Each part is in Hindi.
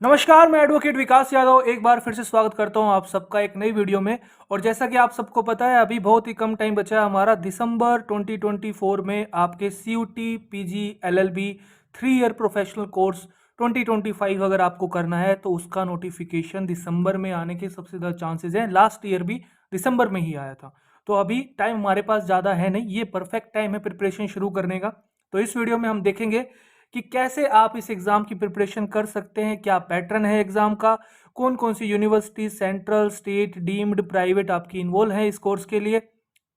नमस्कार, मैं एडवोकेट विकास यादव एक बार फिर से स्वागत करता हूं आप सबका एक नई वीडियो में। और जैसा कि आप सबको पता है, अभी बहुत ही कम टाइम बचा है हमारा। दिसंबर 2024 में आपके CUT PG LLB 3 year professional course 2025 अगर आपको करना है तो उसका नोटिफिकेशन दिसंबर में आने के सबसे ज़्यादा चांसेस हैं। लास्ट ईयर भी दिसंबर में ही आया था, तो अभी टाइम हमारे पास ज़्यादा है नहीं, ये परफेक्ट टाइम है प्रिपरेशन शुरू करने का। तो इस वीडियो में हम देखेंगे कि कैसे आप इस एग्जाम की प्रिपरेशन कर सकते हैं, क्या पैटर्न है एग्जाम का, कौन कौन सी university, central, state, deemed, private आपकी इन्वॉल्व है इस कोर्स के लिए,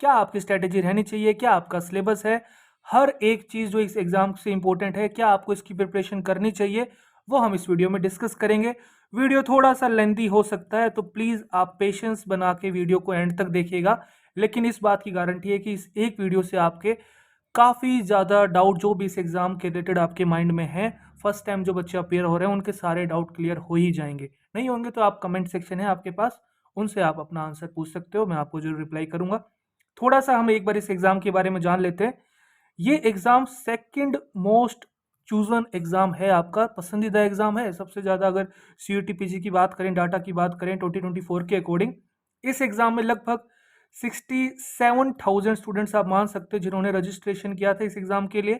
क्या आपकी स्ट्रेटेजी रहनी चाहिए, क्या आपका सिलेबस है, हर एक चीज़ जो इस एग्जाम से इंपॉर्टेंट है, क्या आपको इसकी प्रिपरेशन करनी चाहिए, वो हम इस वीडियो में डिस्कस करेंगे। वीडियो थोड़ा सा लेंथी हो सकता है, तो प्लीज़ आप पेशेंस बना के वीडियो को एंड तक देखिएगा। लेकिन इस बात की गारंटी है कि इस एक वीडियो से आपके काफ़ी ज़्यादा डाउट जो भी इस एग्ज़ाम के रिलेटेड आपके माइंड में है, फर्स्ट टाइम जो बच्चे अपेयर हो रहे हैं उनके सारे डाउट क्लियर हो ही जाएंगे। नहीं होंगे तो आप कमेंट सेक्शन है आपके पास, उनसे आप अपना आंसर पूछ सकते हो, मैं आपको जरूर रिप्लाई करूंगा। थोड़ा सा हम एक बार इस एग्ज़ाम के बारे में जान लेते हैं। ये exam second most chosen exam है, आपका पसंदीदा एग्ज़ाम है सबसे ज़्यादा। अगर सी यू टी पी जी की बात करें, डाटा की बात करें 2024 के अकॉर्डिंग, इस एग्ज़ाम में लगभग 67,000 स्टूडेंट्स आप मान सकते हो जिन्होंने रजिस्ट्रेशन किया था इस एग्ज़ाम के लिए।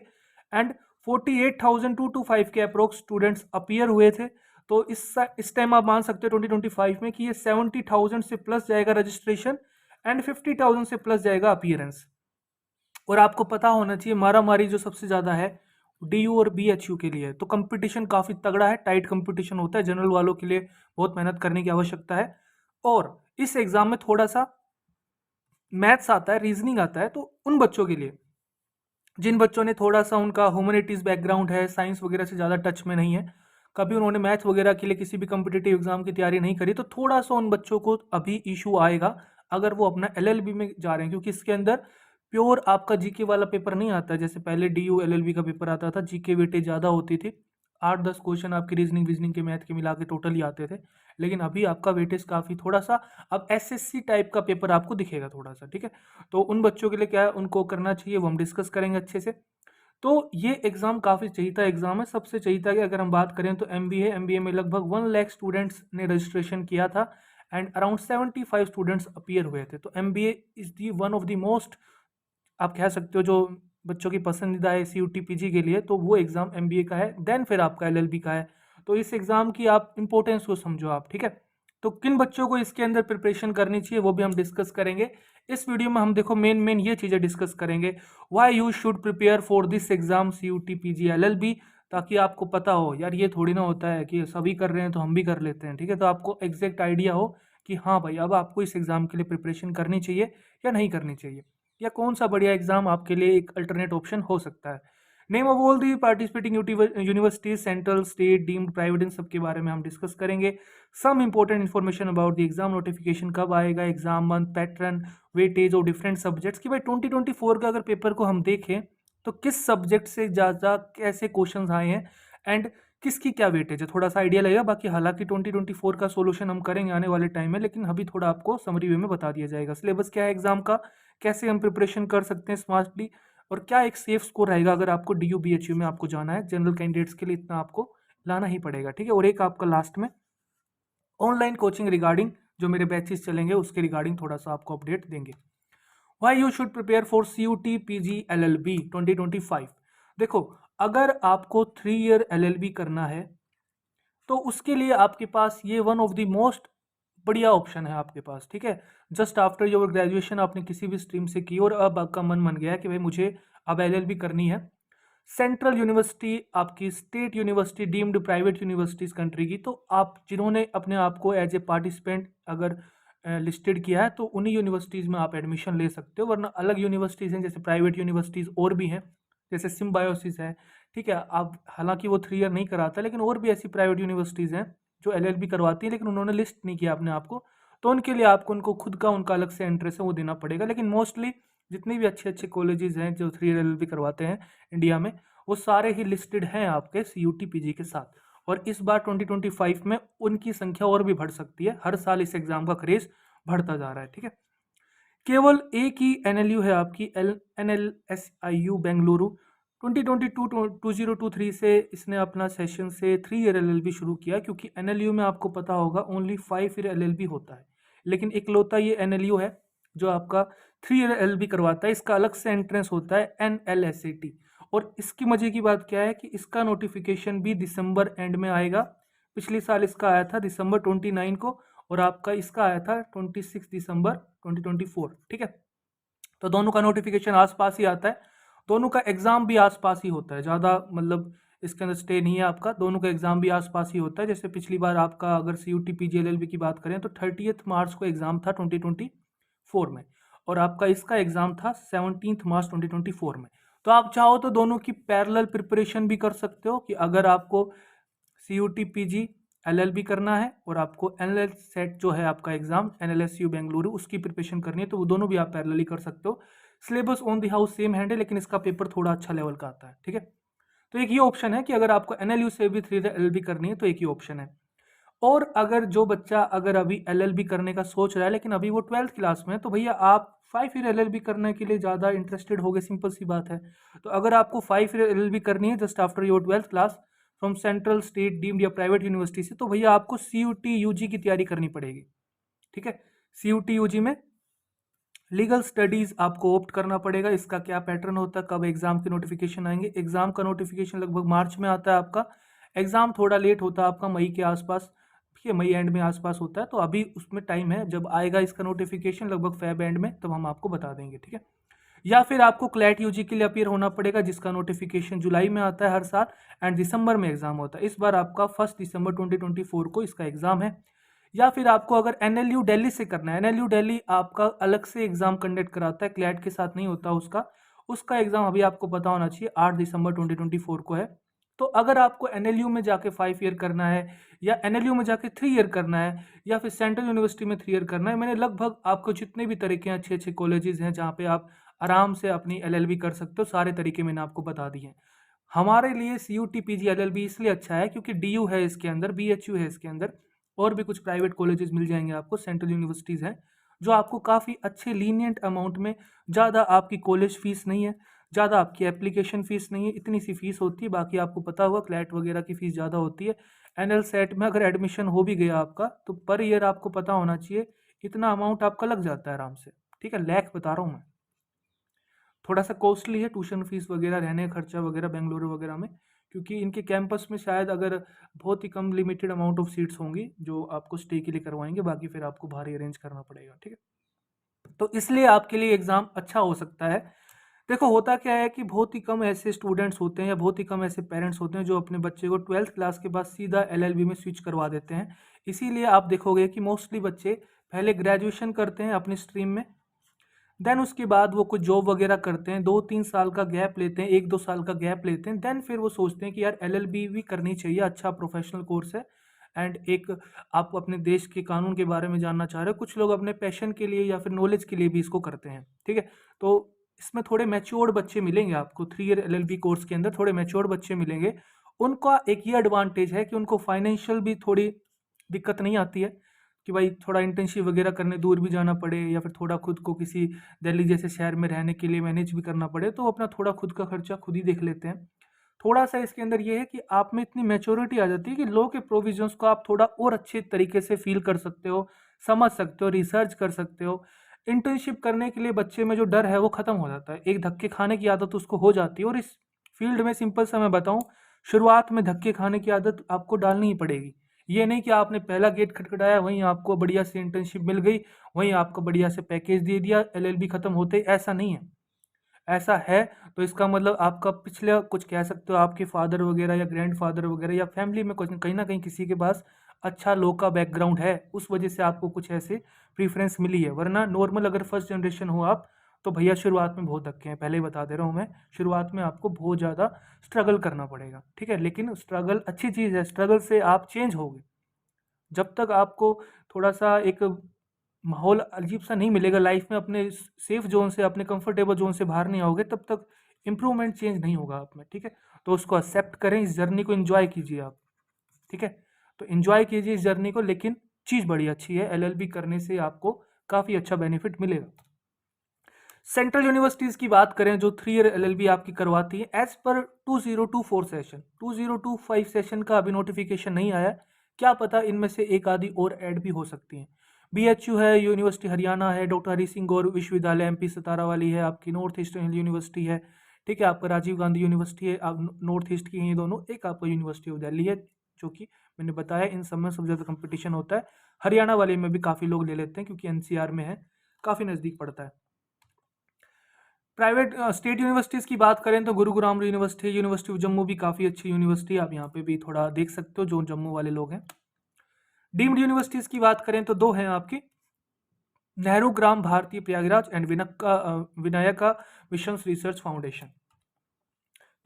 एंड 48,225 के अप्रोक्स स्टूडेंट्स अपीयर हुए थे। तो इस टाइम आप मान सकते हो 2025 में कि ये 70,000 से प्लस जाएगा रजिस्ट्रेशन एंड 50,000 से प्लस जाएगा अपीयरेंस। और आपको पता होना चाहिए, मारा मारी जो सबसे ज़्यादा है डी यू और बी एच यू के लिए, तो कंपटीशन काफ़ी तगड़ा है, टाइट कंपटीशन होता है, जनरल वालों के लिए बहुत मेहनत करने की आवश्यकता है। और इस एग्ज़ाम में थोड़ा सा मैथ्स आता है, रीजनिंग आता है, तो उन बच्चों के लिए जिन बच्चों ने थोड़ा सा उनका ह्यूमैनिटीज़ बैकग्राउंड है, साइंस वगैरह से ज़्यादा टच में नहीं है, कभी उन्होंने मैथ्स वगैरह के लिए किसी भी कम्पिटिटिव एग्जाम की तैयारी नहीं करी, तो थोड़ा सा उन बच्चों को अभी इशू आएगा अगर वो अपना एलएलबी में जा रहे हैं, क्योंकि इसके अंदर प्योर आपका जीके वाला पेपर नहीं आता। जैसे पहले D U L L B का पेपर आता था, जीके वेटेज ज़्यादा होती थी, 8-10 क्वेश्चन आपके रीजनिंग वीजनिंग के मैथ के मिला के टोटल ही आते थे। लेकिन अभी आपका वेटेज काफ़ी थोड़ा सा अब एसएससी टाइप का पेपर आपको दिखेगा थोड़ा सा, ठीक है। तो उन बच्चों के लिए क्या है, उनको करना चाहिए, वो हम डिस्कस करेंगे अच्छे से। तो ये एग्ज़ाम काफ़ी चहीता एग्ज़ाम है, सबसे चहीता की अगर हम बात करें तो एमबीए में लगभग 1 लाख स्टूडेंट्स ने रजिस्ट्रेशन किया था एंड अराउंड 75 स्टूडेंट्स अपीयर हुए थे। तो MBA is the one of the most, आप कह सकते हो, जो बच्चों की पसंदीदा है सी यू टी पी जी के लिए, तो वो एग्ज़ाम एमबीए का है, देन फिर आपका एलएलबी का है। तो इस एग्ज़ाम की आप इंपॉर्टेंस को समझो आप, ठीक है। तो किन बच्चों को इसके अंदर प्रिपरेशन करनी चाहिए वो भी हम डिस्कस करेंगे इस वीडियो में। हम देखो मेन मेन ये चीज़ें डिस्कस करेंगे, why you should prepare for this exam C U T P G L L B, ताकि आपको पता हो यार, ये थोड़ी ना होता है कि सभी कर रहे हैं तो हम भी कर लेते हैं, ठीक है। तो आपको एग्जैक्ट आइडिया हो कि हाँ भाई, अब आपको इस एग्ज़ाम के लिए प्रिपरेशन करनी चाहिए या नहीं करनी चाहिए, या कौन सा बढ़िया एग्जाम आपके लिए एक अल्टरनेट ऑप्शन हो सकता है। Name of all the participating universities, central, state, deemed, private, इन सब के बारे में हम डिस्कस करेंगे। Some important information about the exam, notification कब आएगा, एग्जाम मंथ, पैटर्न, वेटेज और डिफरेंट सब्जेक्ट्स की। भाई 2024 का अगर पेपर को हम देखें तो किस सब्जेक्ट से ज़्यादा कैसे क्वेश्चन आए हैं एंड किसकी क्या वेटेज है, थोड़ा सा आइडिया लगेगा। बाकी हालांकि 2024 का सोल्यूशन हम करेंगे आने वाले टाइम में, लेकिन अभी थोड़ा आपको समरी वे में बता दिया जाएगा। सिलेबस क्या है एग्जाम का, कैसे हम प्रिपरेशन कर सकते हैं स्मार्टली, और क्या एक सेफ स्कोर रहेगा अगर आपको D U B H U में आपको जाना है। जनरल कैंडिडेट्स के लिए इतना आपको लाना ही पड़ेगा, ठीक है। और एक आपका लास्ट में ऑनलाइन कोचिंग रिगार्डिंग, जो मेरे बैचेस चलेंगे उसके रिगार्डिंग थोड़ा सा आपको अपडेट देंगे। Why you should prepare for C U T P G L L B 2025। देखो, अगर आपको 3 ईयर एल एल बी करना है तो उसके लिए आपके पास ये वन ऑफ द मोस्ट बढ़िया ऑप्शन है आपके पास, ठीक है। जस्ट आफ्टर योर ग्रेजुएशन आपने किसी भी स्ट्रीम से की और अब आपका मन बन गया है कि भाई मुझे अब एलएलबी करनी है, सेंट्रल यूनिवर्सिटी, आपकी state university, deemed private universities country की, तो आप जिन्होंने अपने आप को एज ए पार्टिसिपेंट अगर लिस्टेड किया है तो उन्हीं यूनिवर्सिटीज़ में आप एडमिशन ले सकते हो। वरना अलग यूनिवर्सिटीज़ हैं, जैसे प्राइवेट यूनिवर्सिटीज़ और भी हैं, जैसे सिम्बायोसिस है, ठीक है। आप हालांकि वो 3 ईयर नहीं कराता, लेकिन और भी ऐसी प्राइवेट यूनिवर्सिटीज़ हैं जो एलएलबी करवाती हैं, लेकिन उन्होंने लिस्ट नहीं किया अपने आप को, तो उनके लिए आपको उनको खुद का उनका अलग से एंट्रेंस है वो देना पड़ेगा। लेकिन मोस्टली जितने भी अच्छे अच्छे कॉलेजेस हैं जो 3 ईयर एलएलबी करवाते हैं इंडिया में, वो सारे ही लिस्टेड हैं आपके सी यू टी पी जी के साथ। और इस बार 2025 में उनकी संख्या और भी बढ़ सकती है, हर साल इस एग्ज़ाम का क्रेज बढ़ता जा रहा है, ठीक है। केवल एक ही एनएलयू है आपकी, L N L S I U Bengaluru, 2022-2023 से इसने अपना सेशन से 3 ईयर एलएलबी शुरू किया, क्योंकि एनएलयू में आपको पता होगा ओनली 5 ईयर एलएलबी होता है, लेकिन इकलौता ये एनएलयू है जो आपका 3 ईयर एलएलबी करवाता है। इसका अलग से एंट्रेंस होता है एनएलएसएटी। और इसकी मजे की बात क्या है कि इसका नोटिफिकेशन भी दिसंबर एंड में आएगा। पिछले साल इसका आया था दिसंबर 29 को, और आपका इसका आया था 26 दिसंबर 2024। ठीक है, तो दोनों का नोटिफिकेशन आसपास ही आता है, दोनों का एग्जाम भी आसपास ही होता है, ज़्यादा मतलब इसके अंदर स्टे नहीं है आपका, दोनों का एग्जाम भी आसपास ही होता है। जैसे पिछली बार आपका अगर CUT PGLLB की बात करें तो 30 मार्च को एग्जाम था 2024 में, और आपका इसका एग्जाम था 17 मार्च 2024 में। तो आप चाहो तो दोनों की पैरेलल प्रिपरेशन भी कर सकते हो, कि अगर आपको CUT PG LLB करना है और आपको NLS सेट जो है आपका एग्जाम NLSU बेंगलुरु उसकी प्रिपरेशन करनी है, तो वो दोनों भी आप पैरेलली कर सकते हो। Syllabus on the house same hand है, लेकिन इसका पेपर थोड़ा अच्छा लेवल का आता है। ठीक है, तो एक ये ऑप्शन है कि अगर आपको NLU से भी 3 LLB करनी है तो एक ही ऑप्शन है। और अगर जो बच्चा अगर अभी LLB करने का सोच रहा है लेकिन अभी वो 12th क्लास में है, तो भैया आप 5 ईयर LLB करने के लिए ज़्यादा इंटरेस्टेड हो गए, सिंपल सी बात है। तो अगर आपको 5 ईयर LLB करनी है just after your 12th class from central, state, deemed या प्राइवेट यूनिवर्सिटी से, तो भैया आपको CUT UG की तैयारी करनी पड़ेगी। ठीक है, CUT UG में लीगल स्टडीज आपको ऑप्ट करना पड़ेगा। इसका क्या पैटर्न होता है, कब एग्जाम के नोटिफिकेशन आएंगे? एग्जाम का नोटिफिकेशन लगभग मार्च में आता है आपका, एग्जाम थोड़ा लेट होता है आपका मई के आसपास, ठीक है, मई एंड में आसपास होता है, तो अभी उसमें टाइम है, जब आएगा इसका नोटिफिकेशन लगभग फेब एंड में तब हम आपको बता देंगे। ठीक है, या फिर आपको क्लैट यूजी के लिए अपीयर होना पड़ेगा, जिसका नोटिफिकेशन जुलाई में आता है हर साल, एंड दिसंबर में एग्जाम होता है। इस बार आपका 1 दिसंबर 2024 को इसका एग्जाम है। या फिर आपको अगर NLU दिल्ली से करना है, NLU दिल्ली आपका अलग से एग्जाम कंडक्ट कराता है, क्लैट के साथ नहीं होता उसका। उसका एग्जाम अभी आपको पता होना चाहिए 8 दिसंबर 2024 को है। तो अगर आपको NLU में जाके 5 ईयर करना है, या NLU में जाके 3 ईयर करना है, या फिर सेंट्रल यूनिवर्सिटी में 3 ईयर करना है, मैंने लगभग आपको जितने भी तरीके हैं, अच्छे अच्छे कॉलेजेस हैं जहाँ पे आप आराम से अपनी LLB कर सकते हो, सारे तरीके मैंने आपको बता दिए हैं। हमारे लिए CUT PG LLB इसलिए अच्छा है क्योंकि DU है इसके अंदर, BHU है इसके अंदर, और भी कुछ प्राइवेट कॉलेजेस मिल जाएंगे आपको, सेंट्रल यूनिवर्सिटीज़ हैं जो आपको काफ़ी अच्छे लीनियंट अमाउंट में, ज़्यादा आपकी कॉलेज फीस नहीं है, ज़्यादा आपकी एप्लीकेशन फ़ीस नहीं है, इतनी सी फीस होती है। बाकी आपको पता होगा क्लैट वगैरह की फ़ीस ज़्यादा होती है। NL सेट में अगर एडमिशन हो भी गया आपका, तो पर ईयर आपको पता होना चाहिए इतना अमाउंट आपका लग जाता है आराम से। ठीक है, लैख बता रहा हूँ मैं, थोड़ा सा कॉस्टली है ट्यूशन फीस वगैरह, रहने का खर्चा वगैरह बेंगलुरु वगैरह में, क्योंकि इनके कैंपस में शायद अगर बहुत ही कम लिमिटेड अमाउंट ऑफ सीट्स होंगी जो आपको स्टे के लिए करवाएंगे, बाकी फिर आपको भारी अरेंज करना पड़ेगा। ठीक है, तो इसलिए आपके लिए एग्ज़ाम अच्छा हो सकता है। देखो होता क्या है कि बहुत ही कम ऐसे स्टूडेंट्स होते हैं या बहुत ही कम ऐसे पेरेंट्स होते हैं जो अपने बच्चे को 12th क्लास के बाद सीधा LLB में स्विच करवा देते हैं। इसीलिए आप देखोगे कि मोस्टली बच्चे पहले ग्रेजुएशन करते हैं अपनी स्ट्रीम में, देन उसके बाद वो कुछ जॉब वगैरह करते हैं, 2-3 साल का गैप लेते हैं, 1-2 साल का गैप लेते हैं, देन फिर वो सोचते हैं कि यार LLB भी करनी चाहिए, अच्छा प्रोफेशनल कोर्स है, एंड एक आप अपने देश के कानून के बारे में जानना चाह रहे हो। कुछ लोग अपने पैशन के लिए या फिर नॉलेज के लिए भी इसको करते हैं। ठीक है, तो इसमें थोड़े मैच्योर्ड बच्चे मिलेंगे आपको, 3 ईयर LLB कोर्स के अंदर थोड़े मैच्योर्ड बच्चे मिलेंगे। उनका एक ये एडवांटेज है कि उनको फाइनेंशियल भी थोड़ी दिक्कत नहीं आती है, कि भाई थोड़ा इंटर्नशिप वगैरह करने दूर भी जाना पड़े, या फिर थोड़ा खुद को किसी दिल्ली जैसे शहर में रहने के लिए मैनेज भी करना पड़े, तो अपना थोड़ा खुद का खर्चा खुद ही देख लेते हैं। थोड़ा सा इसके अंदर ये है कि आप में इतनी मैच्योरिटी आ जाती है कि लॉ के प्रोविजंस को आप थोड़ा और अच्छे तरीके से फील कर सकते हो, समझ सकते हो, रिसर्च कर सकते हो। इंटर्नशिप करने के लिए बच्चे में जो डर है वो खत्म हो जाता है, एक धक्के खाने की आदत उसको हो जाती है। और इस फील्ड में सिंपल सा मैं बताऊं, शुरुआत में धक्के खाने की आदत आपको डालनी ही पड़ेगी। ये नहीं कि आपने पहला गेट खटखटाया वहीं आपको बढ़िया से इंटर्नशिप मिल गई, वहीं आपको बढ़िया से पैकेज दे दिया LLB खत्म होते, ऐसा नहीं है। ऐसा है तो इसका मतलब आपका पिछले कुछ कह सकते हो, आपके फादर वगैरह या ग्रैंडफादर वगैरह या फैमिली में कुछ कहीं ना कहीं किसी के पास अच्छा लॉ का बैकग्राउंड है, उस वजह से आपको कुछ ऐसे प्रीफरेंस मिली है। वरना नॉर्मल अगर फर्स्ट जनरेशन हो आप, तो भैया शुरुआत में बहुत धक्के हैं, पहले ही बता दे रहा हूँ मैं, शुरुआत में आपको बहुत ज़्यादा स्ट्रगल करना पड़ेगा। ठीक है, लेकिन स्ट्रगल अच्छी चीज़ है, स्ट्रगल से आप चेंज होगे। जब तक आपको थोड़ा सा एक माहौल अजीब सा नहीं मिलेगा लाइफ में, अपने सेफ जोन से, अपने कंफर्टेबल जोन से बाहर नहीं आओगे, तब तक इम्प्रूवमेंट चेंज नहीं होगा आप में। ठीक है, तो उसको एक्सेप्ट करें, इस जर्नी को एंजॉय कीजिए आप। ठीक है, तो एंजॉय कीजिए इस जर्नी को, लेकिन चीज़ बड़ी अच्छी है, LLB करने से आपको काफ़ी अच्छा बेनिफिट मिलेगा। सेंट्रल यूनिवर्सिटीज़ की बात करें जो 3 ईयर एलएलबी आपकी करवाती है, एज पर 2024 सेशन, 2025 सेशन का अभी नोटिफिकेशन नहीं आया है। क्या पता इनमें से एक आधी और ऐड भी हो सकती हैं। बीएचयू है, यूनिवर्सिटी हरियाणा है, डॉक्टर हरी सिंह गौर विश्वविद्यालय एमपी सतारा वाली है, आपकी नॉर्थ ईस्टर्न यूनिवर्सिटी है, ठीक है, आपका राजीव गांधी यूनिवर्सिटी है, आप नॉर्थ ईस्ट की हैं ये दोनों, एक आपका यूनिवर्सिटी ऑफ दिल्ली है, जो कि मैंने बताया इन सब में सबसे ज़्यादा कंपटीशन होता है। हरियाणा वाले में भी काफ़ी लोग ले लेते हैं क्योंकि एनसीआर में है, काफ़ी नज़दीक पड़ता है। प्राइवेट स्टेट यूनिवर्सिटीज़ की बात करें तो Gurugram university, university of Jammu भी काफ़ी अच्छी यूनिवर्सिटी है, आप यहाँ पे भी थोड़ा देख सकते हो जो जम्मू वाले लोग हैं। डीम्ड यूनिवर्सिटीज़ की बात करें तो दो हैं आपकी, Nehru Gram Bharati Prayagraj and Vinayaka mission research foundation.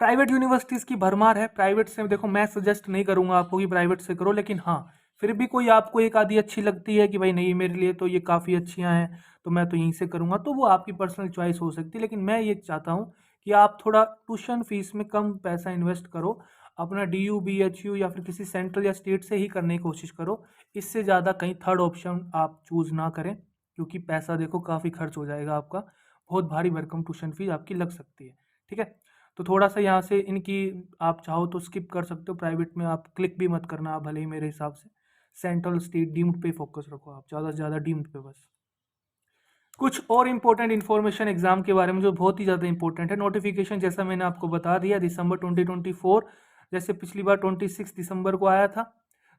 Private universities की भरमार है, प्राइवेट से देखो मैं सजेस्ट नहीं करूंगा आपको कि प्राइवेट से करो, लेकिन हाँ फिर भी कोई आपको एक आधी अच्छी लगती है कि भाई नहीं मेरे लिए तो ये काफ़ी अच्छियाँ हैं तो मैं तो यहीं से करूँगा, तो वो आपकी पर्सनल चॉइस हो सकती है। लेकिन मैं ये चाहता हूँ कि आप थोड़ा ट्यूशन फीस में कम पैसा इन्वेस्ट करो, अपना DU BHU या फिर किसी सेंट्रल या स्टेट से ही करने की कोशिश करो। इससे ज़्यादा कहीं थर्ड ऑप्शन आप चूज़ ना करें, क्योंकि पैसा देखो काफ़ी खर्च हो जाएगा आपका, बहुत भारी भरकम ट्यूशन फीस आपकी लग सकती है। ठीक है, तो थोड़ा सा यहाँ से इनकी आप चाहो तो स्किप कर सकते हो, प्राइवेट में आप क्लिक भी मत करना आप भले ही मेरे हिसाब से, सेंट्रल स्टेट डीम्ड पे फोकस रखो आप, ज़्यादा से ज़्यादा डीम्ड पे बस। कुछ और इंपॉर्टेंट इन्फॉर्मेशन एग्जाम के बारे में जो बहुत ही ज़्यादा इंपॉर्टेंट है, नोटिफिकेशन जैसा मैंने आपको बता दिया दिसंबर 2024, जैसे पिछली बार 26 दिसंबर को आया था,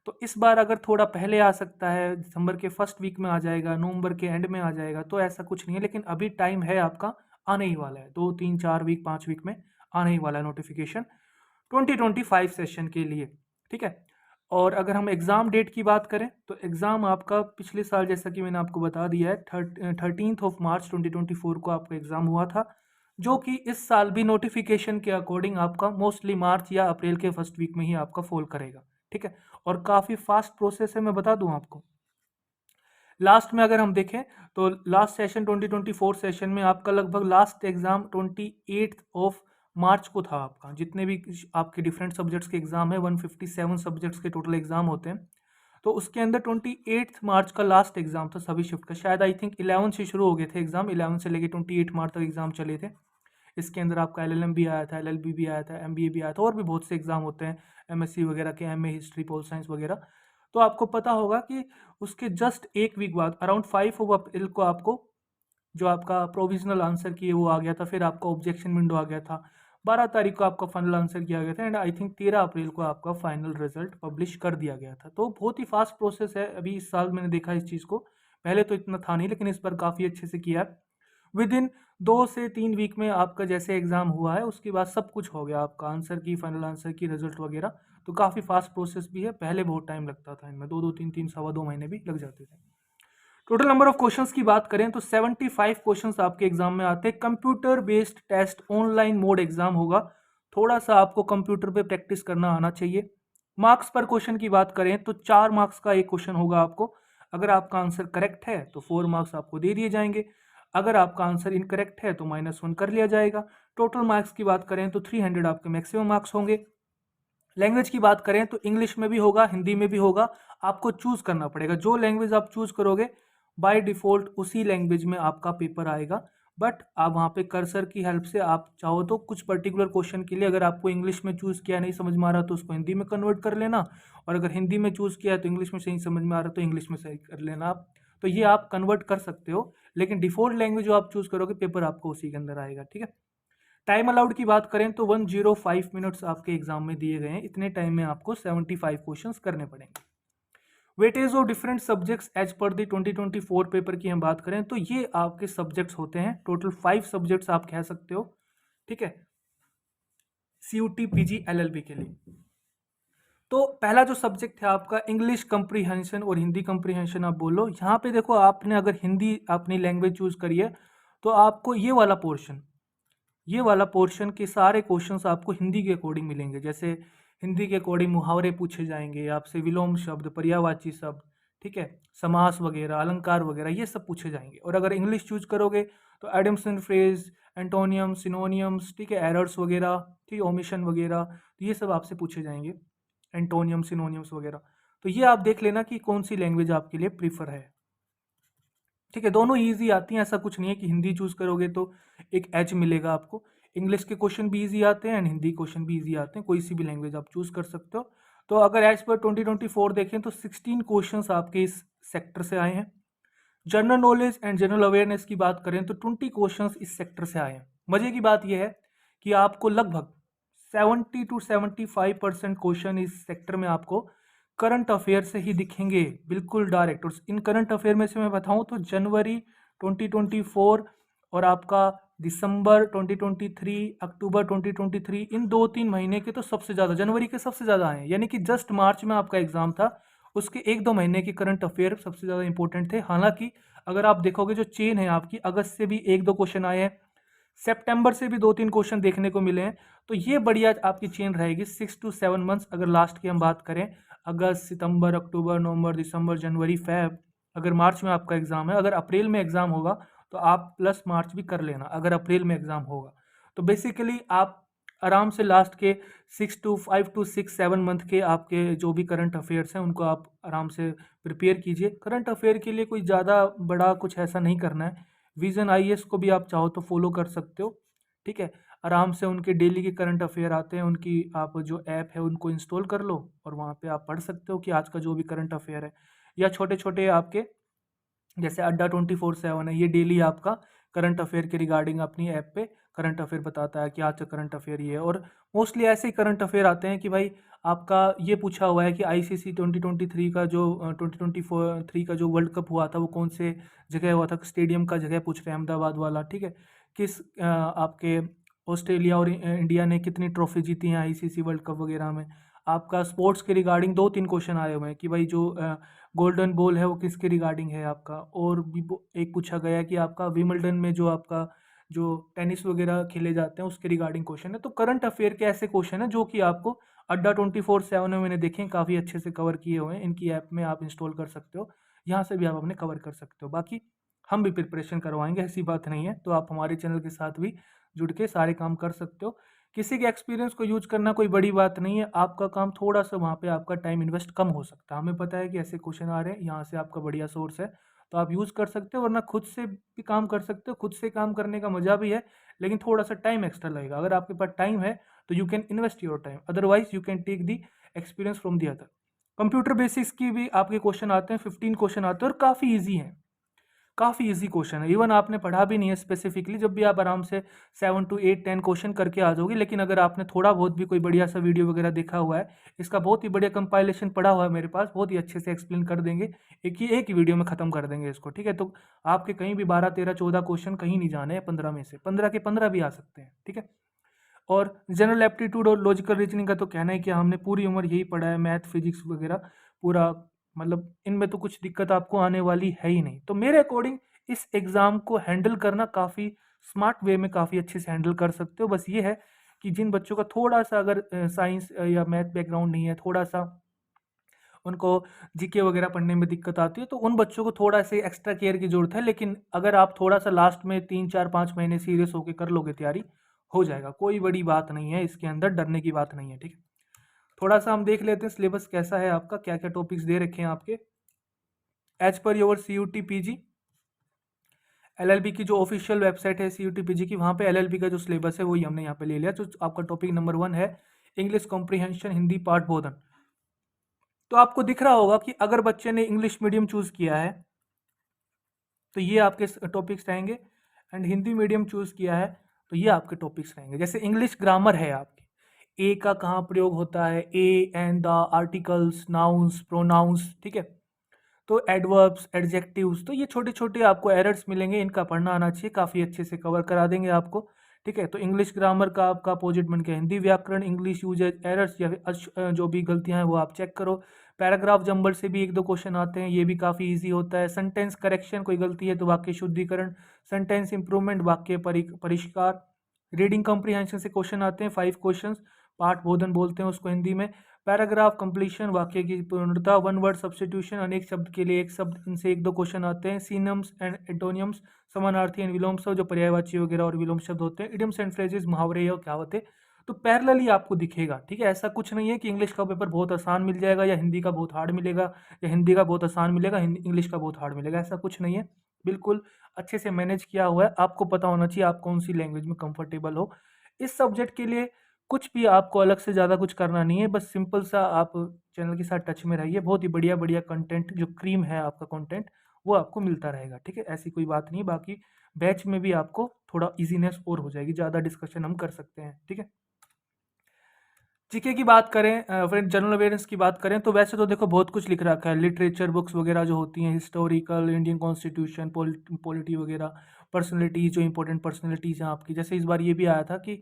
तो इस बार अगर थोड़ा पहले आ सकता है, दिसंबर के फर्स्ट वीक में आ जाएगा, नवंबर के एंड में आ जाएगा, तो ऐसा कुछ नहीं है, लेकिन अभी टाइम है आपका, आने ही वाला है 2 3 4 वीक 5 वीक में आने ही वाला है नोटिफिकेशन 2025 सेशन के लिए। ठीक है, और अगर हम एग्ज़ाम डेट की बात करें तो एग्ज़ाम आपका पिछले साल जैसा कि मैंने आपको बता दिया है 13 मार्च 2024 को आपका एग्ज़ाम हुआ था, जो कि इस साल भी नोटिफिकेशन के अकॉर्डिंग आपका मोस्टली मार्च या अप्रैल के फर्स्ट वीक में ही आपका फॉल करेगा। ठीक है, और काफ़ी फास्ट प्रोसेस है, मैं बता दूं आपको। लास्ट में अगर हम देखें तो लास्ट सेशन 2024 सेशन में आपका लगभग लास्ट एग्जाम 28 मार्च को था आपका, जितने भी आपके डिफरेंट सब्जेक्ट्स के एग्जाम है 157 सब्जेक्ट्स के टोटल एग्जाम होते हैं, तो उसके अंदर 28 मार्च का लास्ट एग्जाम था सभी शिफ्ट का, शायद आई थिंक 11 से शुरू हो गए थे एग्जाम, 11 से लेके 28 मार्च तक एग्जाम चले थे। इसके अंदर आपका LLM भी आया था, LLB भी आया था, MBA भी आया था, और भी बहुत से एग्जाम होते हैं, MSc वगैरह के, MA हिस्ट्री पोल साइंस वगैरह। तो आपको पता होगा कि उसके जस्ट एक वीक बाद अराउंड 5 अप्रैल को आपको जो आपका प्रोविजनल आंसर की वो आ गया था, फिर आपका ऑब्जेक्शन विंडो आ गया था, 12 तारीख को आपका फाइनल आंसर किया गया था, एंड आई थिंक 13 अप्रैल को आपका फाइनल रिजल्ट पब्लिश कर दिया गया था। तो बहुत ही फास्ट प्रोसेस है, अभी इस साल मैंने देखा इस चीज़ को, पहले तो इतना था नहीं, लेकिन इस बार काफ़ी अच्छे से किया। विद इन 2 से 3 वीक में आपका जैसे एग्ज़ाम हुआ है उसके बाद सब कुछ हो गया, आपका आंसर की, फाइनल आंसर की, रिजल्ट वगैरह, तो काफ़ी फास्ट प्रोसेस भी है। पहले बहुत टाइम लगता था इनमें, 2 2 3 3 सवा 2 महीने भी लग जाते थे। टोटल नंबर ऑफ क्वेश्चंस की बात करें तो 75 क्वेश्चंस आपके एग्जाम में आते हैं। Computer based test online mode exam होगा, थोड़ा सा आपको कंप्यूटर पे प्रैक्टिस करना आना चाहिए। मार्क्स पर क्वेश्चन की बात करें तो 4 मार्क्स का एक क्वेश्चन होगा आपको, अगर आपका आंसर करेक्ट है तो 4 मार्क्स आपको दे दिए जाएंगे, अगर आपका आंसर इनकरेक्ट है तो -1 कर लिया जाएगा। टोटल मार्क्स की बात करें तो 300 आपके मैक्सिमम मार्क्स होंगे। लैंग्वेज की बात करें तो इंग्लिश में भी होगा, हिंदी में भी होगा, आपको चूज करना पड़ेगा, जो लैंग्वेज आप चूज करोगे बाय डिफॉल्ट उसी लैंग्वेज में आपका पेपर आएगा। बट आप वहाँ पे कर्सर की हेल्प से आप चाहो तो कुछ पर्टिकुलर क्वेश्चन के लिए अगर आपको इंग्लिश में चूज़ किया नहीं समझ में आ रहा तो उसको हिंदी में कन्वर्ट कर लेना, और अगर हिंदी में चूज़ किया तो इंग्लिश में सही समझ में आ रहा तो इंग्लिश में सही कर लेना आप, तो ये आप कन्वर्ट कर सकते हो, लेकिन डिफॉल्ट लैंग्वेज जो आप चूज़ करोगे पेपर आपको उसी के अंदर आएगा। ठीक है, टाइम अलाउड की बात करें तो 105 मिनट्स आपके एग्जाम में दिए गए हैं, इतने टाइम में आपको 75 क्वेश्चंस करने पड़ेंगे। Weightage of different subjects as per the 2024 paper की हम बात करें तो ये आपके सब्जेक्ट्स होते हैं, टोटल 5 सब्जेक्ट्स आप कह सकते हो। ठीक है, CUT PG LLB के लिए तो पहला जो सब्जेक्ट है आपका इंग्लिश कंप्रीहेंशन और हिंदी कंप्रीहेंशन आप बोलो। यहाँ पे देखो आपने अगर हिंदी अपनी लैंग्वेज चूज करी है तो आपको ये वाला पोर्शन के सारे क्वेश्चंस आपको हिंदी के अकॉर्डिंग मिलेंगे, जैसे हिंदी के अकॉर्डिंग मुहावरे पूछे जाएंगे आपसे, विलोम शब्द, पर्यायवाची शब्द, ठीक है, समास वगैरह, अलंकार वगैरह, ये सब पूछे जाएंगे। और अगर इंग्लिश चूज करोगे तो एडम्सन फ्रेज, एंटोनियम, सिनोनियम्स, ठीक है, एरर्स वगैरह, ठीक है, ओमिशन वगैरह, तो ये सब आपसे पूछे जाएंगे, एंटोनियम, सिनोनियम्स वगैरह। तो ये आप देख लेना कि कौन सी लैंग्वेज आपके लिए प्रीफर है। ठीक है, दोनों ईजी आती हैं, ऐसा कुछ नहीं है कि हिंदी चूज करोगे तो एक एज मिलेगा आपको। इंग्लिश के क्वेश्चन भी ईजी आते हैं एंड हिंदी क्वेश्चन भी ईजी आते हैं, कोई सी भी लैंग्वेज आप चूज कर सकते हो। तो अगर एज पर 2024 देखें तो 16 क्वेश्चंस आपके इस सेक्टर से आए हैं। General knowledge and general awareness की बात करें तो 20 क्वेश्चंस इस सेक्टर से आए हैं। मजे की बात यह है कि आपको लगभग 70 to 75% क्वेश्चन इस सेक्टर में आपको करंट अफेयर से ही दिखेंगे, बिल्कुल डायरेक्ट। और इन करंट अफेयर में से मैं बताऊं तो जनवरी 2024 और आपका दिसंबर 2023, अक्टूबर 2023, इन 2-3 महीने के तो सबसे ज़्यादा, जनवरी के सबसे ज़्यादा आए हैं। यानी कि जस्ट मार्च में आपका एग्जाम था, उसके 1-2 महीने के करंट अफेयर सबसे ज़्यादा इंपॉर्टेंट थे। हालांकि अगर आप देखोगे जो चेन है आपकी, अगस्त से भी 1-2 क्वेश्चन आए हैं, सितंबर से भी 2-3 क्वेश्चन देखने को मिले हैं। तो ये बढ़िया आपकी चेन रहेगी 6 to 7 मंथ्स। अगर लास्ट की हम बात करें, अगस्त, सितंबर, अक्टूबर, नवंबर, दिसंबर, जनवरी, फेब, अगर मार्च में आपका एग्जाम है, अगर अप्रैल में एग्जाम होगा तो आप प्लस मार्च भी कर लेना अगर अप्रैल में एग्जाम होगा। तो बेसिकली आप आराम से लास्ट के 5 to 6-7 मंथ के आपके जो भी करंट अफेयर्स हैं उनको आप आराम से प्रिपेयर कीजिए। करंट अफेयर के लिए कोई ज़्यादा बड़ा कुछ ऐसा नहीं करना है। विजन आईएएस को भी आप चाहो तो फॉलो कर सकते हो, ठीक है। आराम से उनके डेली के करंट अफेयर आते हैं, उनकी आप जो ऐप है उनको इंस्टॉल कर लो और वहाँ पे आप पढ़ सकते हो कि आज का जो भी करंट अफेयर है। या छोटे छोटे आपके जैसे अड्डा 24/7 है, ये डेली आपका करंट अफेयर के रिगार्डिंग अपनी ऐप पे करंट अफेयर बताता है कि आज का करंट अफेयर ये है। और मोस्टली ऐसे ही करंट अफेयर आते हैं कि भाई आपका ये पूछा हुआ है कि आईसीसी 2023 का जो 2023 का जो वर्ल्ड कप हुआ था वो कौन से जगह हुआ था, स्टेडियम का जगह पूछ रहे हैं, अहमदाबाद वाला, ठीक है। किस आपके ऑस्ट्रेलिया और इंडिया ने कितनी ट्रॉफी जीती हैं आईसीसी वर्ल्ड कप वगैरह में। आपका स्पोर्ट्स के रिगार्डिंग 2-3 क्वेश्चन आए हुए हैं कि भाई जो गोल्डन बॉल है वो किसके रिगार्डिंग है आपका। और भी एक पूछा गया है कि आपका विमल्डन में जो आपका जो टेनिस वगैरह खेले जाते हैं उसके रिगार्डिंग क्वेश्चन है। तो करंट अफेयर के ऐसे क्वेश्चन है जो कि आपको अड्डा 24/7 में मैंने देखे हैं, काफ़ी अच्छे से कवर किए हुए हैं। इनकी ऐप में आप इंस्टॉल कर सकते हो, यहाँ से भी आप अपने कवर कर सकते हो। बाकी हम भी प्रिपरेशन करवाएंगे, ऐसी बात नहीं है। तो आप हमारे चैनल के साथ भी जुड़ के सारे काम कर सकते हो। किसी के एक्सपीरियंस को यूज करना कोई बड़ी बात नहीं है, आपका काम थोड़ा सा वहाँ पे आपका टाइम इन्वेस्ट कम हो सकता है। हमें पता है कि ऐसे क्वेश्चन आ रहे हैं, यहाँ से आपका बढ़िया सोर्स है तो आप यूज़ कर सकते हो, वरना खुद से भी काम कर सकते हो। खुद से काम करने का मजा भी है, लेकिन थोड़ा सा टाइम एक्स्ट्रा लगेगा। अगर आपके पास टाइम है तो you can invest your time, otherwise you can take the experience from the other. Computer basics की भी आपके क्वेश्चन आते हैं, 15 क्वेश्चन आते हैं और काफ़ी ईजी हैं, काफ़ी इजी क्वेश्चन है। इवन आपने पढ़ा भी नहीं है स्पेसिफिकली, जब भी आप आराम से 7 to 8-10 क्वेश्चन करके आ जाओगे। लेकिन अगर आपने थोड़ा बहुत भी कोई बढ़िया सा वीडियो वगैरह देखा हुआ है, इसका बहुत ही बढ़िया कंपाइलेशन पड़ा हुआ है मेरे पास, बहुत ही अच्छे से एक्सप्लेन कर देंगे, एक ही वीडियो में ख़त्म कर देंगे इसको, ठीक है। तो आपके कहीं भी 12, 13, 14 क्वेश्चन कहीं नहीं जाने हैं, 15 में से 15 के 15 भी आ सकते हैं, ठीक है। और जनरल एप्टीट्यूड और लॉजिकल रीजनिंग का तो कहना है कि हमने पूरी उम्र यही पढ़ा है, मैथ फिजिक्स वगैरह पूरा, मतलब इनमें तो कुछ दिक्कत आपको आने वाली है ही नहीं। तो मेरे अकॉर्डिंग इस एग्ज़ाम को हैंडल करना काफ़ी स्मार्ट वे में काफ़ी अच्छे से हैंडल कर सकते हो। बस ये है कि जिन बच्चों का थोड़ा सा अगर साइंस या मैथ बैकग्राउंड नहीं है, थोड़ा सा उनको जीके वगैरह पढ़ने में दिक्कत आती है, तो उन बच्चों को थोड़ा से एक्स्ट्रा केयर की ज़रूरत है। लेकिन अगर आप थोड़ा सा लास्ट में 3, 4, 5 महीने सीरियस होकर कर लोगे तैयारी, हो जाएगा। कोई बड़ी बात नहीं है इसके अंदर, डरने की बात नहीं है, ठीक है। थोड़ा सा हम देख लेते हैं सिलेबस कैसा है आपका, क्या क्या टॉपिक्स दे रखे हैं आपके as per your CUT PG। LLB की जो ऑफिशियल वेबसाइट है CUT PG की, वहाँ पे LLB का जो सिलेबस है वही हमने यहाँ पे ले लिया। तो आपका टॉपिक नंबर 1 है इंग्लिश कॉम्प्रिहेंशन, हिंदी पाठ बोधन। तो आपको दिख रहा होगा कि अगर बच्चे ने इंग्लिश मीडियम चूज़ किया है तो ये आपके टॉपिक्स रहेंगे, एंड हिंदी मीडियम चूज़ किया है तो ये आपके टॉपिक्स रहेंगे। जैसे इंग्लिश ग्रामर है आपकी, ए का कहाँ प्रयोग होता है, a and the, articles, nouns, pronouns, ठीक है। तो एडवर्ब्स, एडजेक्टिव्स, तो ये छोटे छोटे आपको एरर्स मिलेंगे, इनका पढ़ना आना चाहिए, काफ़ी अच्छे से कवर करा देंगे आपको, ठीक है। तो इंग्लिश ग्रामर का आपका अपोजिट बन के हिंदी व्याकरण, इंग्लिश यूजेज एरर्स या फिर जो भी गलतियां हैं वो आप चेक करो। पैराग्राफ जंबल से भी 1-2 क्वेश्चन आते हैं, ये भी काफ़ी इजी होता है। सेंटेंस करेक्शन, कोई गलती है तो वाक्य शुद्धिकरण, सेंटेंस इंप्रूवमेंट, वाक्य परिष्कार। रीडिंग कॉम्प्रिहेंशन से क्वेश्चन आते हैं, 5 क्वेश्चन, पाठ बोधन बोलते हैं उसको हिंदी में। पैराग्राफ कंप्लीशन, वाक्य की पूर्णता, 1 वर्ड सब्स्टिट्यूशन, अनेक शब्द के लिए एक शब्द, इनसे 1-2 क्वेश्चन आते हैं। सिनम्स एंड एंटोनियम्स, समानार्थी एंड विलोम शब्द, जो पर्यायवाची वगैरह और विलोम शब्द होते हैं। इडियम्स एंड फ्रेजेस, मुहावरे या कहावतें। तो पैरेलली आपको दिखेगा, ठीक है। ऐसा कुछ नहीं है कि इंग्लिश का पेपर बहुत आसान मिल जाएगा या हिंदी का बहुत हार्ड मिलेगा, या हिंदी का बहुत आसान मिलेगा इंग्लिश का बहुत हार्ड मिलेगा, ऐसा कुछ नहीं है। बिल्कुल अच्छे से मैनेज किया हुआ है। आपको पता होना चाहिए आप कौन-सी लैंग्वेज में कंफर्टेबल हो। इस सब्जेक्ट के लिए कुछ भी आपको अलग से ज़्यादा कुछ करना नहीं है, बस सिंपल सा आप चैनल के साथ टच में रहिए। बहुत ही बढ़िया-बढ़िया कंटेंट जो क्रीम है आपका कंटेंट, वो आपको मिलता रहेगा, ठीक है? ऐसी कोई बात नहीं है, बाकी बैच में भी आपको थोड़ा ईज़ीनेस और हो जाएगी, ज़्यादा डिस्कशन हम कर सकते हैं, ठीक है? जीके की बात करें फिर जनरल अवेयरनेस की बात करें तो वैसे तो देखो बहुत कुछ लिख रखा है, लिटरेचर बुक्स वगैरह जो होती हैं, हिस्टोरिकल, इंडियन कॉन्स्टिट्यूशन, पॉलिटी वगैरह, पर्सनैलिटी जो इंपॉर्टेंट पर्सनैलिटीज़ हैं आपकी। जैसे इस बार ये भी आया था कि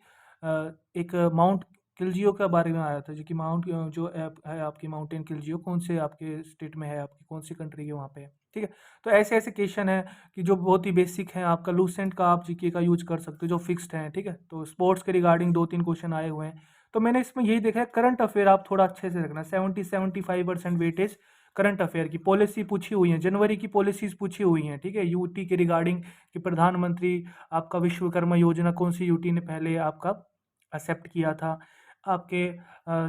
एक माउंट किलजियो के बारे में आया था, जो कि माउंट जो है आपकी माउंटेन किलजियो कौन से आपके स्टेट में है, आपकी कौन सी कंट्री के वहाँ पे है, ठीक है? तो ऐसे ऐसे क्वेश्चन है कि जो बहुत ही बेसिक हैं, आपका लूसेंट का आप जीके का यूज कर सकते हो जो फिक्स्ड हैं, ठीक है? तो स्पोर्ट्स के रिगार्डिंग 2-3 क्वेश्चन आए हुए हैं। तो मैंने इसमें यही देखा है, करंट अफेयर आप थोड़ा अच्छे से रखना। 70-75% वेटेज करंट अफेयर की। पॉलिसी पूछी हुई है, जनवरी की पॉलिसीज पूछी हुई हैं, ठीक है? यूटी के रिगार्डिंग कि प्रधानमंत्री आपका विश्वकर्मा योजना कौन सी यूटी ने पहले आपका एक्सेप्ट किया था। आपके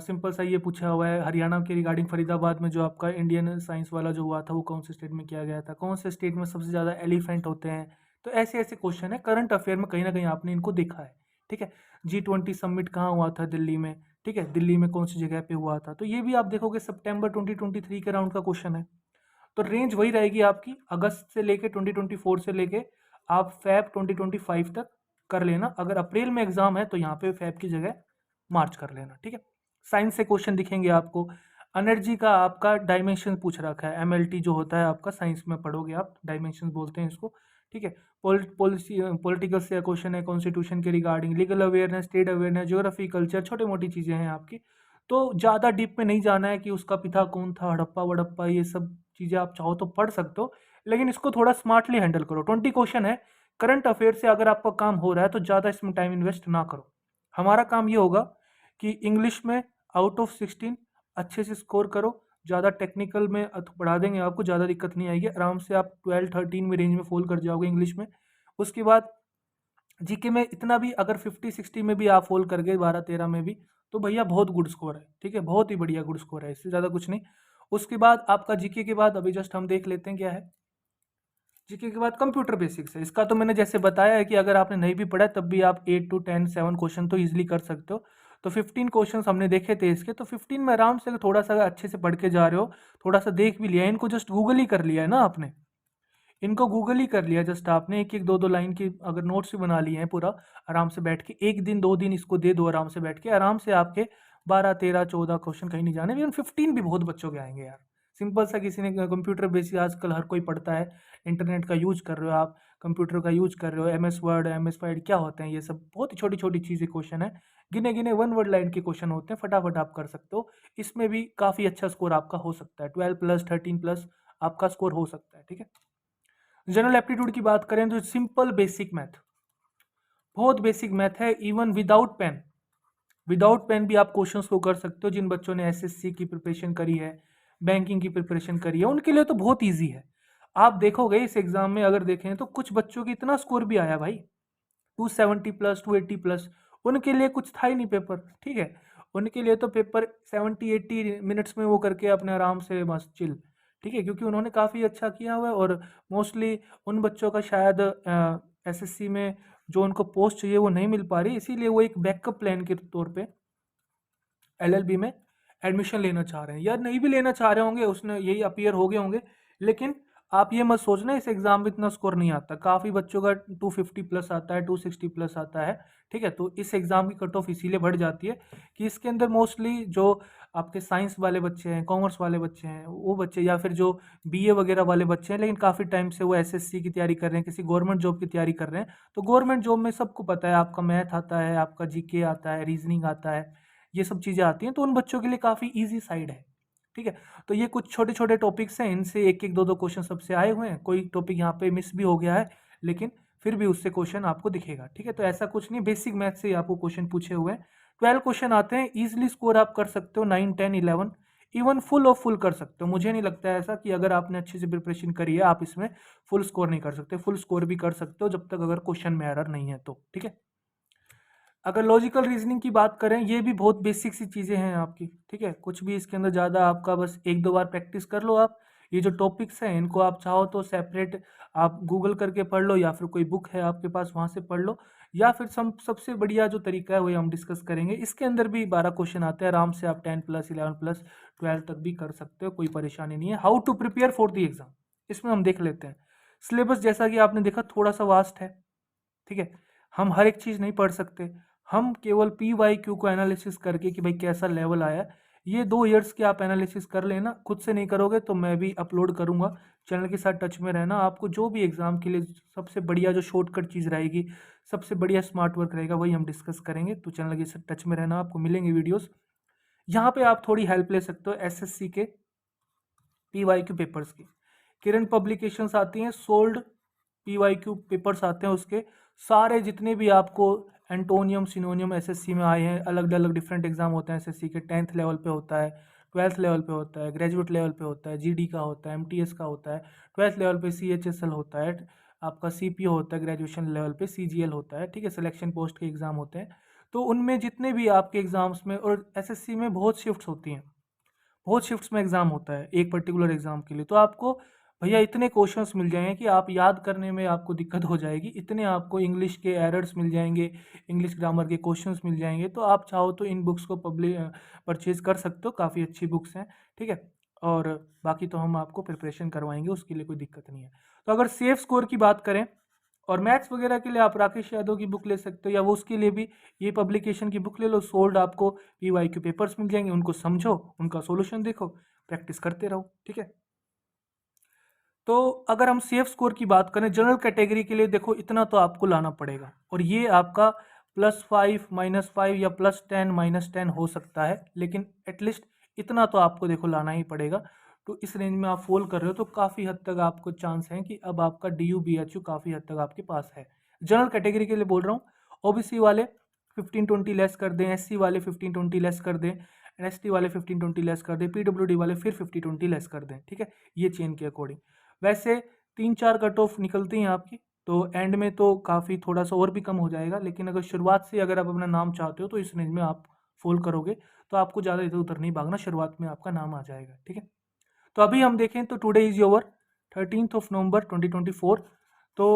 सिंपल सा ये पूछा हुआ है, हरियाणा के रिगार्डिंग फरीदाबाद में जो आपका इंडियन साइंस वाला जो हुआ था वो कौन से स्टेट में किया गया था, कौन से स्टेट में सबसे ज़्यादा एलिफेंट होते हैं। तो ऐसे ऐसे क्वेश्चन है करंट अफेयर में, कहीं ना कहीं आपने इनको देखा है, ठीक है? G20 समिट कहाँ हुआ था? दिल्ली में, ठीक है? दिल्ली में कौन सी जगह पे हुआ था? तो ये भी आप देखोगे सितंबर 2023 के राउंड का क्वेश्चन है। तो रेंज वही रहेगी आपकी, अगस्त से लेके 2024 से लेके आप फ़ैब 2025 तक कर लेना। अगर अप्रैल में एग्जाम है तो यहाँ पे फ़ैब की जगह मार्च कर लेना, ठीक है? साइंस से क्वेश्चन दिखेंगे आपको। एनर्जी का आपका डायमेंशन पूछ रखा है, एमएलटी जो होता है आपका, साइंस में पढ़ोगे आप, डायमेंशन बोलते हैं इसको, ठीक है? पॉलिसी पॉलिटिकल से क्वेश्चन है, कॉन्स्टिट्यूशन के regarding, legal awareness, state awareness, geography, culture, छोटी मोटी चीज़ें हैं आपकी। तो ज़्यादा डीप में नहीं जाना है कि उसका पिता कौन था, हड़प्पा वड़प्पा, ये सब चीज़ें आप चाहो तो पढ़ सकते हो, लेकिन इसको थोड़ा स्मार्टली हैंडल करो। 20 क्वेश्चन है, करंट अफेयर से अगर आपका काम हो रहा है तो ज़्यादा इसमें टाइम इन्वेस्ट ना करो। हमारा काम ये होगा कि इंग्लिश में आउट ऑफ 16 अच्छे से स्कोर करो। ज़्यादा टेक्निकल में पढ़ा देंगे आपको, ज़्यादा दिक्कत नहीं आएगी, आराम से आप 12-13 में रेंज में फॉल कर जाओगे इंग्लिश में। उसके बाद जीके में इतना भी अगर 50-60 में भी आप फॉल कर गए, 12-13 में भी, तो भैया बहुत गुड स्कोर है, ठीक है? बहुत ही बढ़िया गुड स्कोर है, इससे ज़्यादा कुछ नहीं। उसके बाद आपका जीके के बाद अभी जस्ट हम देख लेते हैं क्या है। जीके के बाद कंप्यूटर बेसिक्स है। इसका तो मैंने जैसे बताया है कि अगर आपने नहीं भी पढ़ा तब भी आप 8 टू 10 7 क्वेश्चन तो इजीली कर सकते हो। तो 15 क्वेश्चंस हमने देखे थे इसके, तो 15 में आराम से थोड़ा सा अच्छे से पढ़ के जा रहे हो, थोड़ा सा देख भी लिया है, इनको जस्ट गूगल ही कर लिया है ना आपने, इनको गूगल ही कर लिया जस्ट आपने, एक एक दो दो लाइन की अगर नोट्स भी बना लिए हैं पूरा, आराम से बैठ के एक दिन 2 दिन इसको दे दो, आराम से बैठ के, आराम से आपके 12 13 14 क्वेश्चन कहीं नहीं जाने, इवन 15 भी बहुत बच्चों के आएंगे यार। सिंपल सा किसी ने कंप्यूटर बेसिक आजकल हर कोई पढ़ता है, इंटरनेट का यूज कर रहे हो आप, कंप्यूटर का यूज कर रहे हो, MS वर्ड, MS फाइड क्या होते हैं, ये सब बहुत ही छोटी छोटी चीज़ें क्वेश्चन है, गिने गिने 1 वर्ड लाइन के क्वेश्चन होते हैं, फटाफट आप कर सकते हो। इसमें भी काफ़ी अच्छा स्कोर आपका हो सकता है, 12+13+ आपका स्कोर हो सकता है, ठीक है? जनरल एप्टीट्यूड की बात करें तो सिंपल बेसिक मैथ, बहुत बेसिक मैथ है, even without pen, without pen भी आप क्वेश्चंस को कर सकते हो। जिन बच्चों ने SSC की प्रिपरेशन करी है, बैंकिंग की प्रिपरेशन करी है, उनके लिए तो बहुत ईजी है। आप देखोगे इस एग्जाम में, अगर देखें तो कुछ बच्चों की इतना स्कोर भी आया भाई, 270+, 280+, उनके लिए कुछ था ही नहीं पेपर, ठीक है? उनके लिए तो पेपर 70-80 मिनट्स में वो करके अपने आराम से मस्त चिल, ठीक है? क्योंकि उन्होंने काफ़ी अच्छा किया हुआ है, और मोस्टली उन बच्चों का शायद SSC में जो उनको पोस्ट चाहिए वो नहीं मिल पा रही, इसीलिए वो एक बैकअप प्लान के तौर पे LLB में एडमिशन लेना चाह रहे हैं, या नहीं भी लेना चाह रहे होंगे, उसने यही अपीयर हो गए होंगे। लेकिन आप ये मत सोचना इस एग्जाम में इतना स्कोर नहीं आता, काफ़ी बच्चों का 250+ आता है, 260+ आता है, ठीक है? तो इस एग्जाम की कट ऑफ इसीलिए बढ़ जाती है कि इसके अंदर मोस्टली जो आपके साइंस वाले बच्चे हैं, कॉमर्स वाले बच्चे हैं, वो बच्चे, या फिर जो BA वगैरह वाले बच्चे हैं, लेकिन काफ़ी टाइम से वो SSC की तैयारी कर रहे हैं, किसी गवर्नमेंट जॉब की तैयारी कर रहे हैं। तो गवर्नमेंट जॉब में सबको पता है, आपका मैथ आता है, आपका GK आता है, रीजनिंग आता है, ये सब चीज़ें आती हैं, तो उन बच्चों के लिए काफ़ी ईजी साइड है, ठीक है? तो ये कुछ छोटे छोटे टॉपिक्स हैं, इनसे एक एक दो दो क्वेश्चन सबसे आए हुए हैं, कोई टॉपिक यहाँ पे मिस भी हो गया है, लेकिन फिर भी उससे क्वेश्चन आपको दिखेगा, ठीक है? तो ऐसा कुछ नहीं, बेसिक मैथ से ही आपको क्वेश्चन पूछे हुए हैं। 12 क्वेश्चन आते हैं, ईजिली स्कोर आप कर सकते हो, 9 10 11, इवन फुल ऑफ फुल कर सकते हो। मुझे नहीं लगता है ऐसा कि अगर आपने अच्छे से प्रिपरेशन करी है आप इसमें फुल स्कोर नहीं कर सकते, फुल स्कोर भी कर सकते हो जब तक अगर क्वेश्चन में एरर नहीं है तो, ठीक है? अगर लॉजिकल रीजनिंग की बात करें, ये भी बहुत बेसिक सी चीज़ें हैं आपकी, ठीक है? कुछ भी इसके अंदर ज़्यादा आपका, बस एक दो बार प्रैक्टिस कर लो आप, ये जो टॉपिक्स हैं इनको आप चाहो तो सेपरेट आप गूगल करके पढ़ लो, या फिर कोई बुक है आपके पास वहाँ से पढ़ लो, या फिर सबसे बढ़िया जो तरीका है वही हम डिस्कस करेंगे। इसके अंदर भी 12 क्वेश्चन आते हैं, आराम से आप 10 प्लस 11 प्लस 12 तक भी कर सकते हो, कोई परेशानी नहीं है। How to prepare for the exam, इसमें हम देख लेते हैं। सिलेबस जैसा कि आपने देखा थोड़ा सा वास्ट है, ठीक है। हम हर एक चीज़ नहीं पढ़ सकते, हम केवल PYQ को एनालिसिस करके कि भाई कैसा लेवल आया, ये 2 ईयर्स के आप एनालिसिस कर लेना। खुद से नहीं करोगे तो मैं भी अपलोड करूँगा, चैनल के साथ टच में रहना। आपको जो भी एग्ज़ाम के लिए सबसे बढ़िया जो शॉर्टकट चीज़ रहेगी, सबसे बढ़िया स्मार्ट वर्क रहेगा, वही हम डिस्कस करेंगे। तो चैनल के साथ टच में रहना, आपको मिलेंगे वीडियोस। यहाँ पे आप थोड़ी हेल्प ले सकते हो SSC के PYQ पेपर्स की। किरण पब्लिकेशंस आती हैं, सोल्ड PYQ पेपर्स आते हैं, उसके सारे जितने भी आपको एंटोनियम सिनोनियम SSC में आए हैं, अलग अलग डिफरेंट एग्जाम होते हैं SSC के। 10th लेवल पे होता है, 12th लेवल पे होता है, ग्रेजुएट लेवल पे होता है, GD का होता है, MTS का होता है, 12th लेवल पे CHSL होता है, आपका CPO होता है, ग्रेजुएशन लेवल पे CGL होता है, ठीक है। सिलेक्शन पोस्ट के एग्जाम होते हैं। तो उनमें जितने भी आपके एग्जाम्स में, और SSC में बहुत शिफ्ट्स होती हैं, बहुत शिफ्ट्स में एग्जाम होता है एक पर्टिकुलर एग्जाम के लिए। तो आपको भैया इतने क्वेश्चंस मिल जाएंगे कि आप याद करने में आपको दिक्कत हो जाएगी, इतने आपको इंग्लिश के एरर्स मिल जाएंगे, इंग्लिश ग्रामर के क्वेश्चंस मिल जाएंगे। तो आप चाहो तो इन बुक्स को परचेज कर सकते हो, काफ़ी अच्छी बुक्स हैं, ठीक है। और बाकी तो हम आपको प्रिपरेशन करवाएंगे, उसके लिए कोई दिक्कत नहीं है। तो अगर सेफ स्कोर की बात करें, और मैथ्स वगैरह के लिए आप राकेश यादव की बुक ले सकते हो, या वो उसके लिए भी ये पब्लिकेशन की बुक ले लो। सोल्ड आपको PYQ पेपर्स मिल जाएंगे, उनको समझो, उनका सॉल्यूशन देखो, प्रैक्टिस करते रहो, ठीक है। तो अगर हम सेफ स्कोर की बात करें जनरल कैटेगरी के लिए, देखो इतना तो आपको लाना पड़ेगा, और ये आपका +5 -5 या +10 -10 हो सकता है, लेकिन एटलीस्ट इतना तो आपको देखो लाना ही पड़ेगा। तो इस रेंज में आप फॉल कर रहे हो तो काफ़ी हद तक आपको चांस है कि अब आपका DU BHU काफ़ी हद तक आपके पास है। जनरल कैटेगरी के लिए बोल रहा हूँ। OBC वाले 15-20 लेस कर दें, SC वाले 15-20 लेस कर दें, ST वाले 15-20 लेस कर दें, PWD वाले फिर 50-20 लेस कर दें, ठीक है, ये चेन के अकॉर्डिंग। वैसे 3-4 कट ऑफ निकलती हैं आपकी, तो एंड में तो काफ़ी थोड़ा सा और भी कम हो जाएगा, लेकिन अगर शुरुआत से अगर आप अपना नाम चाहते हो तो इस रेंज में आप फॉल करोगे, तो आपको ज़्यादा इधर उधर नहीं भागना, शुरुआत में आपका नाम आ जाएगा, ठीक है। तो अभी हम देखें तो टुडे इज योर 13 नवंबर 2024। तो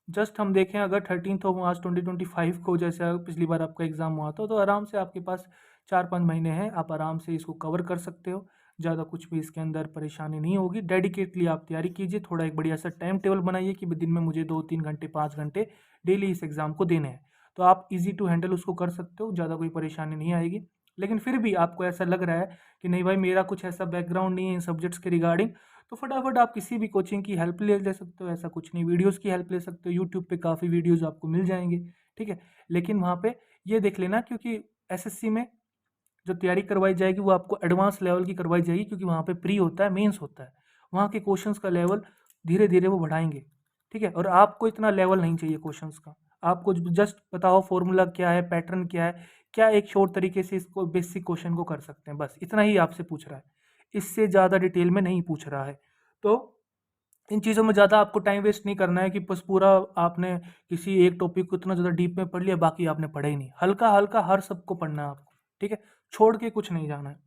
जस्ट हम देखें, अगर 13 मार्च 2025 को, जैसे पिछली बार आपका एग्ज़ाम हुआ था, तो आराम से आपके पास 4-5 महीने हैं, आप आराम से इसको कवर कर सकते हो। ज़्यादा कुछ भी इसके अंदर परेशानी नहीं होगी। डेडिकेटली आप तैयारी कीजिए, थोड़ा एक बढ़िया सा टाइम टेबल बनाइए कि दिन में मुझे 2-3 घंटे 5 घंटे डेली इस एग्ज़ाम को देने हैं। तो आप ईजी टू हैंडल उसको कर सकते हो, ज़्यादा कोई परेशानी नहीं आएगी। लेकिन फिर भी आपको ऐसा लग रहा है कि नहीं भाई मेरा कुछ ऐसा बैकग्राउंड नहीं है इन सब्जेक्ट्स के रिगार्डिंग, तो फटाफट आप किसी भी कोचिंग की हेल्प ले सकते हो, ऐसा कुछ नहीं। वीडियोस की हेल्प ले सकते हो, यूट्यूब पे काफ़ी वीडियोस आपको मिल जाएंगे, ठीक है। लेकिन वहाँ पे ये देख लेना, क्योंकि SSC में जो तैयारी करवाई जाएगी वो आपको एडवांस लेवल की करवाई जाएगी, क्योंकि वहाँ पे प्री होता है, मेंस होता है, वहाँ के क्वेश्चंस का लेवल धीरे धीरे वो बढ़ाएंगे, ठीक है। और आपको इतना लेवल नहीं चाहिए क्वेश्चंस का, आपको जस्ट बताओ फॉर्मूला क्या है, पैटर्न क्या है, क्या एक शॉर्ट तरीके से इसको बेसिक क्वेश्चन को कर सकते हैं, बस इतना ही आपसे पूछ रहा है, इससे ज़्यादा डिटेल में नहीं पूछ रहा है। तो इन चीज़ों में ज़्यादा आपको टाइम वेस्ट नहीं करना है कि बस पूरा आपने किसी एक टॉपिक को इतना ज़्यादा डीप में पढ़ लिया, बाकी आपने पढ़ा ही नहीं। हल्का हल्का हर सबको पढ़ना है आपको, ठीक है, छोड़ के कुछ नहीं जाना है।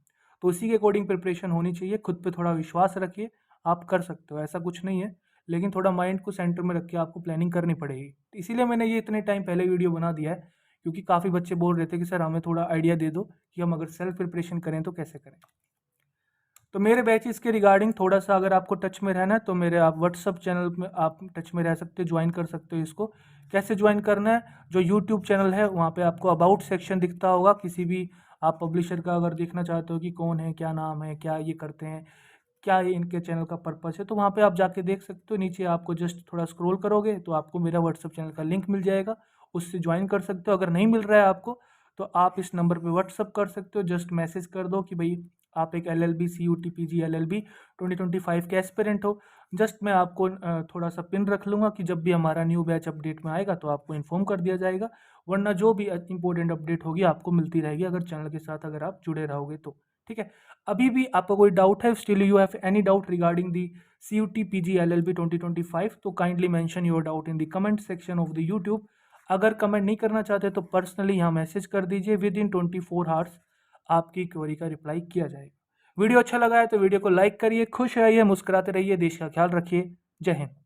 तो इसी के अकॉर्डिंग प्रिपरेशन होनी चाहिए। खुद पे थोड़ा विश्वास रखिए, आप कर सकते हो, ऐसा कुछ नहीं है, लेकिन थोड़ा माइंड को सेंटर में रख के आपको प्लानिंग करनी पड़ेगी। इसीलिए मैंने ये इतने टाइम पहले वीडियो बना दिया है, क्योंकि काफ़ी बच्चे बोल रहे थे कि सर हमें थोड़ा आइडिया दे दो कि हम अगर सेल्फ प्रिपरेशन करें तो कैसे करें। तो मेरे बैचेस के रिगार्डिंग थोड़ा सा अगर आपको टच में रहना है तो मेरे आप व्हाट्सअप चैनल में आप टच में रह सकते हो, ज्वाइन कर सकते हो। इसको कैसे ज्वाइन करना है, जो यूट्यूब चैनल है वहाँ पे आपको अबाउट सेक्शन दिखता होगा, किसी भी आप पब्लिशर का अगर देखना चाहते हो कि कौन है, क्या नाम है, क्या ये करते हैं, क्या ये इनके चैनल का पर्पस है, तो वहाँ पे आप जाके देख सकते हो। नीचे आपको जस्ट थोड़ा स्क्रॉल करोगे तो आपको मेरा व्हाट्सअप चैनल का लिंक मिल जाएगा, उससे ज्वाइन कर सकते हो। अगर नहीं मिल रहा है आपको तो आप इस नंबर पे व्हाट्सअप कर सकते हो, जस्ट मैसेज कर दो कि भाई आप एक LLB CUT PG LLB 2025 के एस्पिरेंट हो। जस्ट मैं आपको थोड़ा सा पिन रख लूँगा कि जब भी हमारा न्यू बैच अपडेट में आएगा तो आपको इन्फॉर्म कर दिया जाएगा, वरना जो भी इंपॉर्टेंट अपडेट होगी आपको मिलती रहेगी, अगर चैनल के साथ अगर आप जुड़े रहोगे तो, ठीक है। अभी भी आपका कोई डाउट है, still you have any doubt regarding the CUT PG LLB 2025, तो kindly mention your doubt in the comment section of the YouTube. अगर कमेंट नहीं करना चाहते तो पर्सनली यहाँ मैसेज कर दीजिए, विद इन 24 आवर्स आपकी क्वेरी का रिप्लाई किया जाएगा। वीडियो अच्छा लगा है तो वीडियो को लाइक करिए, खुश रहिए, मुस्कुराते रहिए, देश का ख्याल रखिए। जय हिंद।